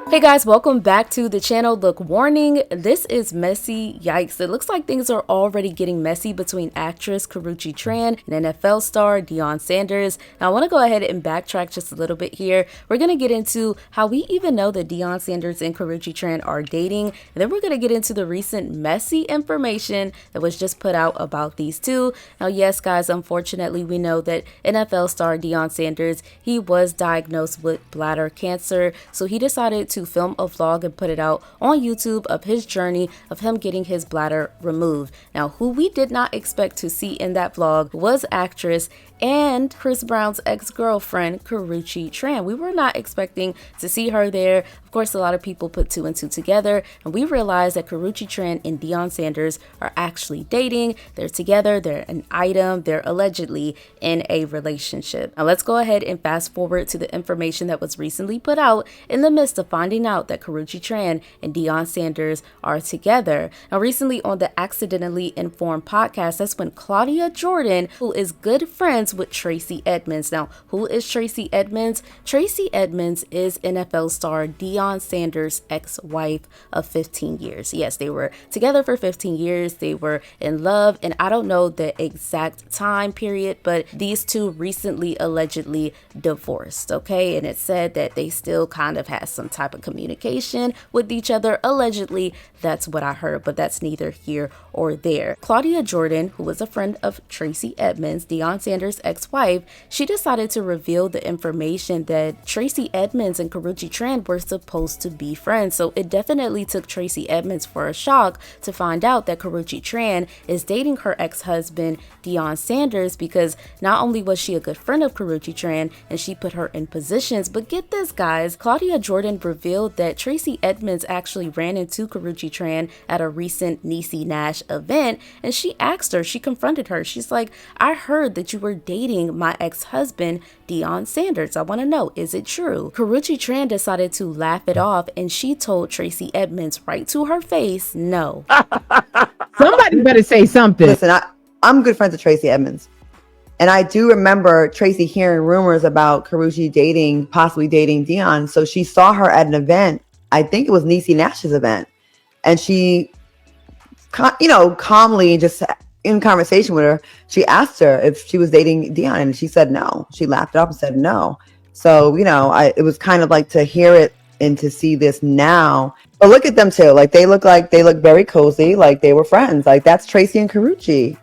Hey guys, welcome back to the channel. Look, warning, this is messy. Yikes. It looks like things are already getting messy between actress Karrueche Tran and NFL star Deion Sanders. Now I want to go ahead and backtrack just a little bit here. We're going to get into how we even know that Deion Sanders and Karrueche Tran are dating, and then we're going to get into the recent messy information that was just put out about these two. Now yes guys, unfortunately we know that NFL star Deion Sanders, he was diagnosed with bladder cancer, so he decided to film a vlog and put it out on YouTube of his journey of him getting his bladder removed. Now, who we did not expect to see in that vlog was actress and Chris Brown's ex-girlfriend, Karrueche Tran. We were not expecting to see her there. Of course, a lot of people put two and two together, and we realized that Karrueche Tran and Deion Sanders are actually dating. They're together, they're an item, they're allegedly in a relationship. Now, let's go ahead and fast forward to the information that was recently put out in the midst of finding out that Karrueche Tran and Deion Sanders are together. Now, recently on the Accidentally Informed podcast, that's when Claudia Jordan, who is good friends with Tracy Edmonds. Now, who is Tracy Edmonds? Tracy Edmonds is NFL star Deion Sanders' ex-wife of 15 years. Yes, they were together for 15 years. They were in love, and I don't know the exact time period, but these two recently allegedly divorced, okay? And it said that they still kind of had some type of communication with each other. Allegedly, that's what I heard, but that's neither here or there. Claudia Jordan, who was a friend of Tracy Edmonds, Deion Sanders' ex-wife, she decided to reveal the information that Tracy Edmonds and Karrueche Tran were supposed to be friends. So it definitely took Tracy Edmonds for a shock to find out that Karrueche Tran is dating her ex-husband Deion Sanders, because not only was she a good friend of Karrueche Tran and she put her in positions, but get this guys, Claudia Jordan revealed that Tracy Edmonds actually ran into Karrueche Tran at a recent Niecy Nash event, and she asked her, she confronted her, she's like, I heard that you were dating my ex-husband Deion Sanders. I want to know, is it true? Karrueche Tran decided to laugh it off, and she told Tracy Edmonds right to her face, no. Somebody better say something. Listen, I'm good friends with Tracy Edmonds. And I do remember Tracy hearing rumors about Karrueche possibly dating Deion. So she saw her at an event. I think it was Niecy Nash's event. And she, calmly, just in conversation with her, she asked her if she was dating Deion, and she said no. She laughed it off and said no. So, it was kind of like to hear it and to see this now. But look at them too. They look very cozy, like they were friends. Like that's Tracy and Karrueche.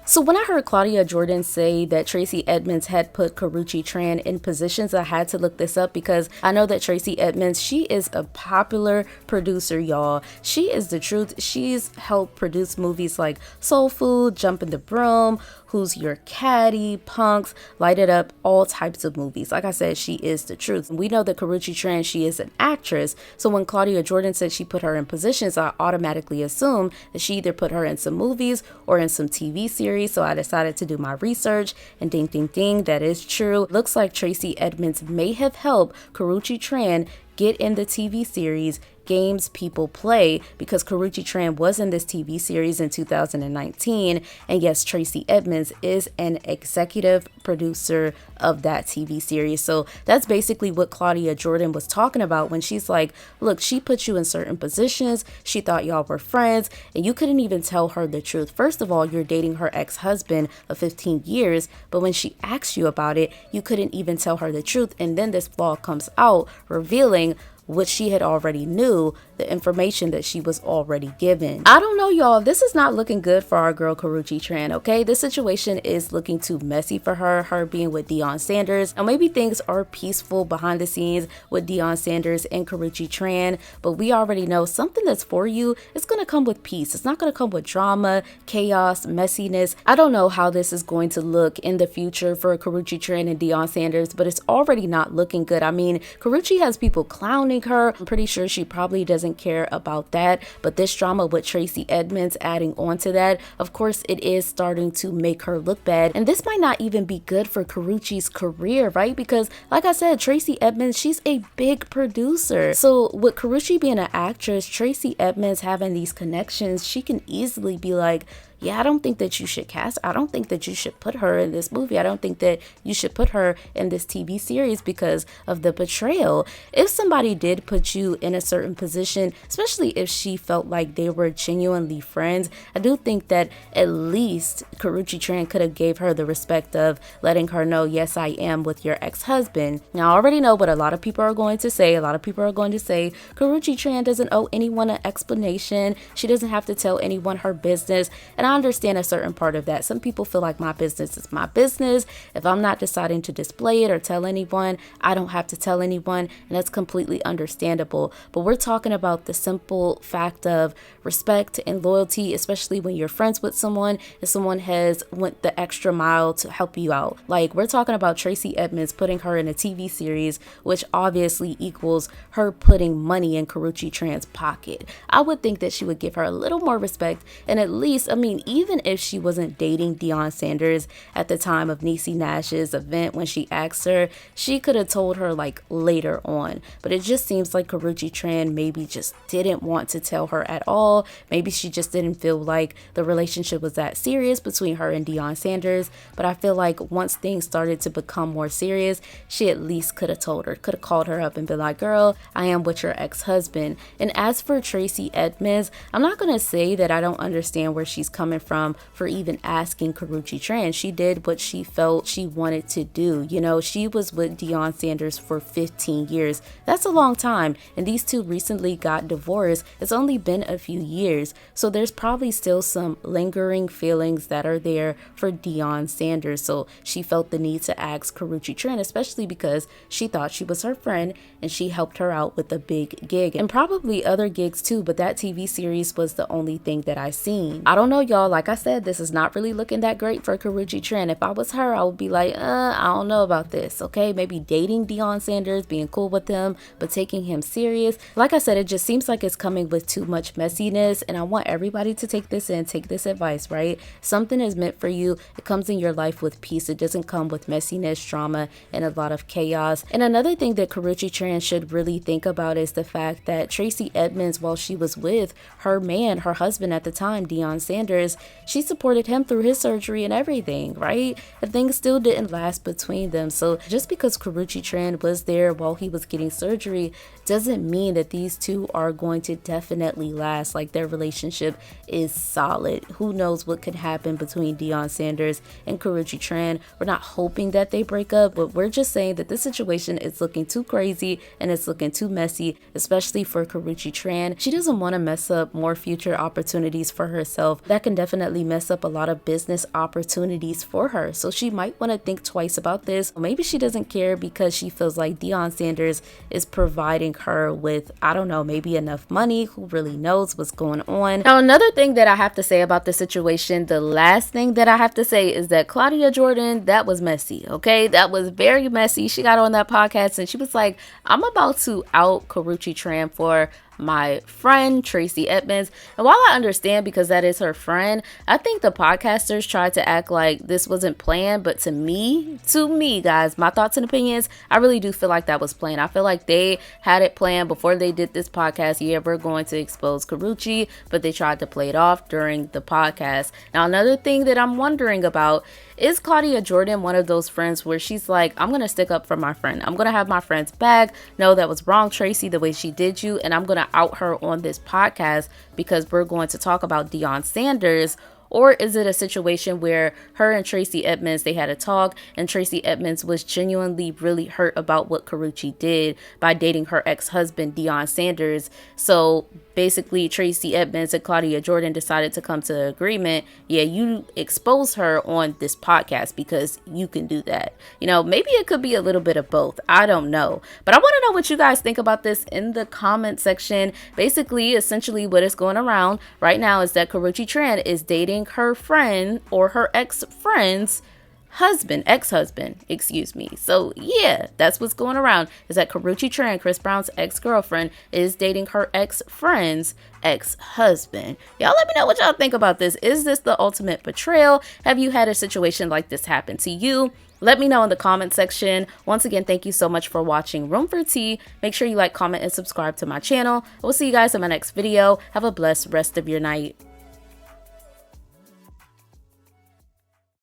So when I heard Claudia Jordan say that Tracy Edmonds had put Karrueche Tran in positions, I had to look this up because I know that Tracy Edmonds, she is a popular producer, y'all. She is the truth. She's helped produce movies like Soul Food, Jump in the Broom, Who's Your Caddy, Punks, Light It Up, all types of movies. Like I said, she is the truth. We know that Karrueche Tran, she is an actress. So when Claudia Jordan said she put her in positions, I automatically assumed that she either put her in some movies or in some TV series. So I decided to do my research, and ding, ding, ding, that is true. Looks like Tracy Edmonds may have helped Karrueche Tran get in the TV series Games People Play, because Karrueche Tran was in this TV series in 2019, and yes, Tracy Edmonds is an executive producer of that TV series. So that's basically what Claudia Jordan was talking about when she's like, look, she put you in certain positions, she thought y'all were friends, and you couldn't even tell her the truth. First of all, you're dating her ex-husband of 15 years, but when she asked you about it, you couldn't even tell her the truth, and then this vlog comes out revealing what she had already knew, the information that she was already given. I don't know, y'all. This is not looking good for our girl Karrueche Tran, okay? This situation is looking too messy for her being with Deion Sanders. Now, maybe things are peaceful behind the scenes with Deion Sanders and Karrueche Tran, but we already know something that's for you is going to come with peace. It's not going to come with drama, chaos, messiness. I don't know how this is going to look in the future for Karrueche Tran and Deion Sanders, but it's already not looking good. I mean, Karrueche has people clowning her. I'm pretty sure she probably doesn't care about that, but this drama with Tracy Edmonds adding on to that, of course it is starting to make her look bad, and this might not even be good for Karrueche's career, right? Because like I said, Tracy Edmonds, she's a big producer, so with Karrueche being an actress, Tracy Edmonds having these connections, she can easily be like, yeah, I don't think that you should cast, I don't think that you should put her in this movie. I don't think that you should put her in this TV series because of the betrayal. If somebody did put you in a certain position, especially if she felt like they were genuinely friends, I do think that at least Karrueche Tran could have gave her the respect of letting her know, yes, I am with your ex-husband. Now, I already know what a lot of people are going to say. A lot of people are going to say Karrueche Tran doesn't owe anyone an explanation. She doesn't have to tell anyone her business. And I understand a certain part of that. Some people feel like my business is my business. If I'm not deciding to display it or tell anyone, I don't have to tell anyone. And that's completely understandable. But we're talking about the simple fact of respect and loyalty, especially when you're friends with someone and someone has went the extra mile to help you out. Like, we're talking about Tracey Edmonds putting her in a TV series, which obviously equals her putting money in Karrueche Tran's pocket. I would think that she would give her a little more respect, and at least, I mean, even if she wasn't dating Deion Sanders at the time of Niecy Nash's event when she asked her, she could have told her like later on. But it just seems like Karrueche Tran maybe just didn't want to tell her at all. Maybe she just didn't feel like the relationship was that serious between her and Deion Sanders. But I feel like once things started to become more serious, she at least could have told her, could have called her up and been like, girl, I am with your ex-husband. And as for Tracey Edmonds, I'm not going to say that I don't understand where she's coming from for even asking Karrueche Tran. She did what she felt she wanted to do. You know, she was with Deion Sanders for 15 years. That's a long time. And these two recently got divorced. It's only been a few years. So there's probably still some lingering feelings that are there for Deion Sanders. So she felt the need to ask Karrueche Tran, especially because she thought she was her friend and she helped her out with a big gig and probably other gigs too. But that TV series was the only thing that I seen. I don't know, y'all. Like I said, this is not really looking that great for Karrueche Tran. If I was her, I would be like, I don't know about this. Okay, maybe dating Deion Sanders, being cool with him, but taking him serious. Like I said, it just seems like it's coming with too much messiness, and I want everybody to take this in, take this advice, right? Something is meant for you. It comes in your life with peace. It doesn't come with messiness, drama, and a lot of chaos. And another thing that Karrueche Tran should really think about is the fact that Tracey Edmonds, while she was with her man, her husband at the time, Deion Sanders, she supported him through his surgery and everything, right? And things still didn't last between them. So just because Karrueche Tran was there while he was getting surgery doesn't mean that these two are going to definitely last. Like, their relationship is solid. Who knows what could happen between Deion Sanders and Karrueche Tran. We're not hoping that they break up, but we're just saying that this situation is looking too crazy and it's looking too messy, especially for Karrueche Tran. She doesn't want to mess up more future opportunities for herself. That can definitely mess up a lot of business opportunities for her. So she might want to think twice about this. Maybe she doesn't care because she feels like Deion Sanders is providing her with, I don't know, maybe enough money. Who really knows what's going on? Now, another thing that I have to say about the situation, the last thing that I have to say is that Claudia Jordan, that was messy, okay? That was very messy. She got on that podcast and she was like, I'm about to out Karrueche Tran for my friend Tracey Edmonds. And while I understand because that is her friend, I think the podcasters tried to act like this wasn't planned. But to me guys, my thoughts and opinions, I really do feel like that was planned. I feel like they had it planned before they did this podcast. Yeah, we're going to expose Karrueche, but they tried to play it off during the podcast. Now, another thing that I'm wondering about, is Claudia Jordan one of those friends where she's like, I'm going to stick up for my friend. I'm going to have my friend's back. No, that was wrong, Tracey, the way she did you. And I'm going to out her on this podcast because we're going to talk about Deion Sanders? Or is it a situation where her and Tracey Edmonds, they had a talk and Tracey Edmonds was genuinely really hurt about what Karrueche did by dating her ex-husband, Deion Sanders? So basically Tracey Edmonds and Claudia Jordan decided to come to an agreement. Yeah, you expose her on this podcast because you can do that. You know, maybe it could be a little bit of both. I don't know. But I want to know what you guys think about this in the comment section. Basically, essentially what is going around right now is that Karrueche Tran is dating her friend or her ex-friend's ex-husband, excuse me. So yeah, that's what's going around, is that Karrueche Tran, Chris Brown's ex-girlfriend, is dating her ex-friend's ex-husband. Y'all let me know what y'all think about this. Is this the ultimate betrayal? Have you had a situation like this happen to you? Let me know in the comment section. Once again, thank you so much for watching Room for Tea. Make sure you like, comment, and subscribe to my channel. I will see you guys in my next video. Have a blessed rest of your night.